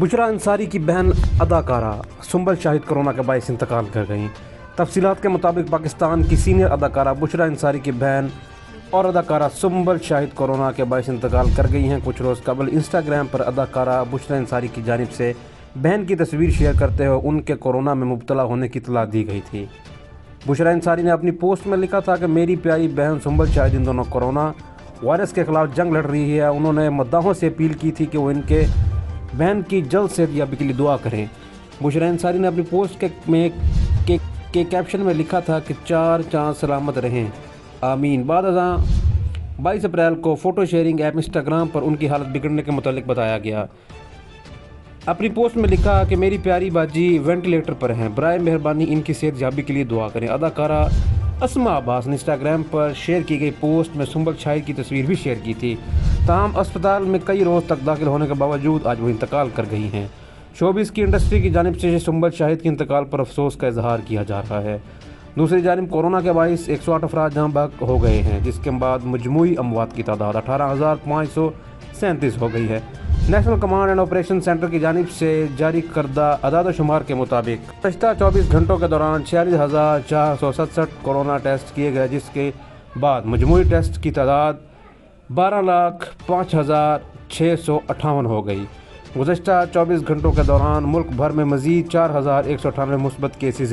بشری انصاری کی بہن اداکارہ سنبل شاہد کورونا کے باعث انتقال کر گئیں۔ تفصیلات کے مطابق پاکستان کی سینئر اداکارہ بشری انصاری کی بہن اور اداکارہ سنبل شاہد کورونا کے باعث انتقال کر گئی ہیں۔ کچھ روز قبل انسٹاگرام پر اداکارہ بشری انصاری کی جانب سے بہن کی تصویر شیئر کرتے ہوئے ان کے کورونا میں مبتلا ہونے کی اطلاع دی گئی تھی۔ بشری انصاری نے اپنی پوسٹ میں لکھا تھا کہ میری پیاری بہن سنبل شاہد ان دونوں کورونا وائرس کے خلاف جنگ لڑ رہی ہے۔ انہوں نے مداحوں سے اپیل کی تھی کہ وہ ان کے بہن کی جلد صحت یابی کے لیے دعا کریں۔ بشری انصاری نے اپنی پوسٹ کے کیپشن میں لکھا تھا کہ چار چاند سلامت رہیں، آمین۔ بعد ازاں 22 اپریل کو فوٹو شیئرنگ ایپ انسٹاگرام پر ان کی حالت بگڑنے کے متعلق بتایا گیا۔ اپنی پوسٹ میں لکھا کہ میری پیاری باجی وینٹیلیٹر پر ہیں، برائے مہربانی ان کی صحت یابی کے لیے دعا کریں۔ اداکارہ اسما عباس نے انسٹاگرام پر شیئر کی گئی پوسٹ میں سنبل شاہد کی تصویر بھی شیئر کی تھی۔ تاہم اسپتال میں کئی روز تک داخل ہونے کے باوجود آج وہ انتقال کر گئی ہیں۔ شوبز کی انڈسٹری کی جانب سے سنبل شاہد کے انتقال پر افسوس کا اظہار کیا جا رہا ہے۔ دوسری جانب کورونا کے باعث 108 افراد جہاں بحق ہو گئے ہیں، جس کے بعد مجموعی اموات کی تعداد 18,537 ہو گئی ہے۔ National command and operation centre کی جانب سے جاری کردہ اعداد و شمار کے مطابق گزشتہ 24 گھنٹوں کے دوران 46,467 کورونا ٹیسٹ کیے گئے، جس کے بعد مجموعی ٹیسٹ کی تعداد 12,05,658 ہو گئی۔ گزشتہ 24 گھنٹوں کے دوران ملک بھر میں مزید 4,198 مثبت کیسز